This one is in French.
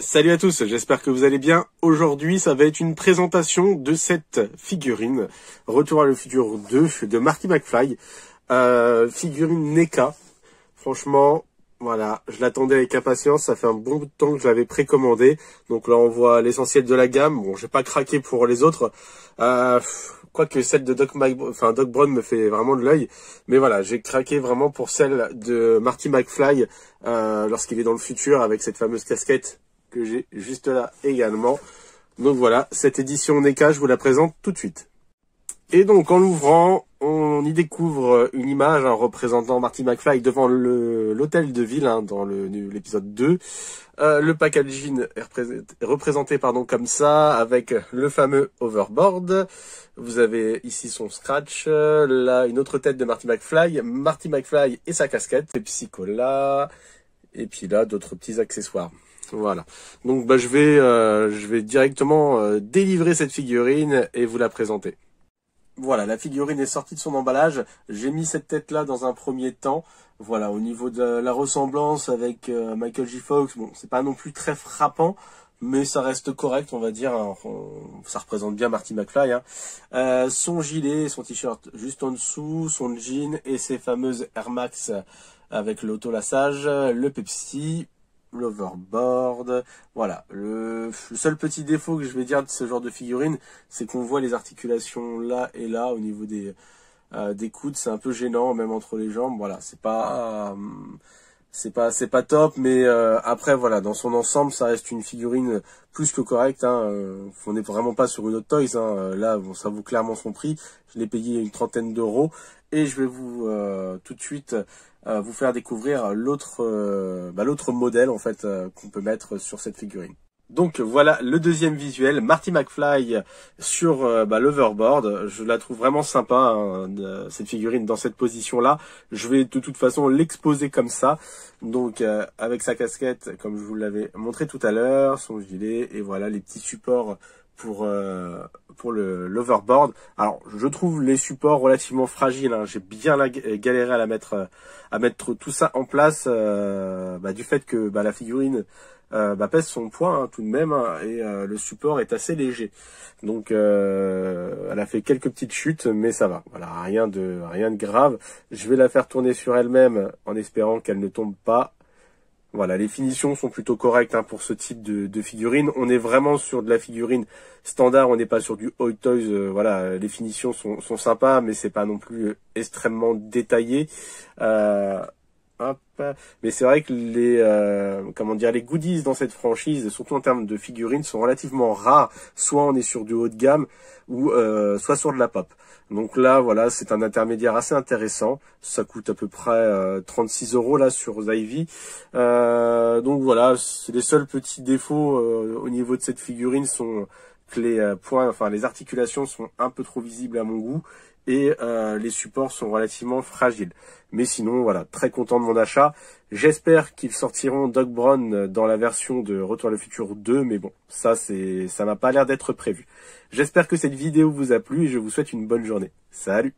Salut à tous, j'espère que vous allez bien. Aujourd'hui, ça va être une présentation de cette figurine Retour à le futur 2 de Marty McFly. Figurine NECA. Franchement, voilà, je l'attendais avec impatience. Ça fait un bon bout de temps que je l'avais précommandé. Donc là, on voit l'essentiel de la gamme. Bon, j'ai pas craqué pour les autres. Quoique celle de Doc Brown me fait vraiment de l'œil. Mais voilà, j'ai craqué vraiment pour celle de Marty McFly lorsqu'il est dans le futur avec cette fameuse casquette que j'ai juste là également. Donc voilà, cette édition NECA, je vous la présente tout de suite. Et donc en l'ouvrant, on y découvre une image représentant Marty McFly devant l'hôtel de ville dans l'épisode 2. Le packaging est représenté comme ça, avec le fameux overboard. Vous avez ici son scratch, là une autre tête de Marty McFly et sa casquette, Pepsi Cola, et puis là d'autres petits accessoires. Voilà. Donc je vais directement délivrer cette figurine et vous la présenter. Voilà, la figurine est sortie de son emballage. J'ai mis cette tête-là dans un premier temps. Voilà, au niveau de la ressemblance avec Michael J. Fox, bon, c'est pas non plus très frappant, mais ça reste correct, on va dire. Ça représente bien Marty McFly. Son gilet, son t-shirt juste en dessous, son jean et ses fameuses Air Max avec l'autolassage, le Pepsi, l'overboard. Voilà, le seul petit défaut que je vais dire de ce genre de figurine, c'est qu'on voit les articulations là et là au niveau des coudes. C'est un peu gênant, même entre les jambes. Voilà, c'est pas top, mais après voilà, dans son ensemble, ça reste une figurine plus que correcte. On n'est vraiment pas sur une Hot Toys. Là, bon, ça vaut clairement son prix. Je l'ai payé une trentaine d'euros et je vais vous tout de suite vous faire découvrir l'autre modèle en fait qu'on peut mettre sur cette figurine. Donc voilà le deuxième visuel, Marty McFly sur l'overboard. Je la trouve vraiment sympa, cette figurine dans cette position-là. Je vais de toute façon l'exposer comme ça. Donc avec sa casquette, comme je vous l'avais montré tout à l'heure, son gilet et voilà les petits supports pour l'overboard. Alors je trouve les supports relativement fragiles. J'ai bien galéré à mettre tout ça en place du fait que la figurine pèse son poids tout de même, et le support est assez léger. Donc elle a fait quelques petites chutes, mais ça va. Voilà, rien de grave. Je vais la faire tourner sur elle-même en espérant qu'elle ne tombe pas. Voilà, les finitions sont plutôt correctes pour ce type de figurine. On est vraiment sur de la figurine standard, on n'est pas sur du Hot Toys. Voilà, les finitions sont sympas, mais c'est pas non plus extrêmement détaillé. Mais c'est vrai que les goodies dans cette franchise, surtout en termes de figurines, sont relativement rares. Soit on est sur du haut de gamme, ou soit sur de la pop. Donc là, voilà, c'est un intermédiaire assez intéressant. Ça coûte à peu près 36 € là sur Ivy. Donc voilà, c'est les seuls petits défauts au niveau de cette figurine sont que les articulations sont un peu trop visibles à mon goût. Et les supports sont relativement fragiles. Mais sinon, voilà, très content de mon achat. J'espère qu'ils sortiront Doc Brown dans la version de Retour à le futur 2, mais bon, ça n'a pas l'air d'être prévu. J'espère que cette vidéo vous a plu et je vous souhaite une bonne journée. Salut!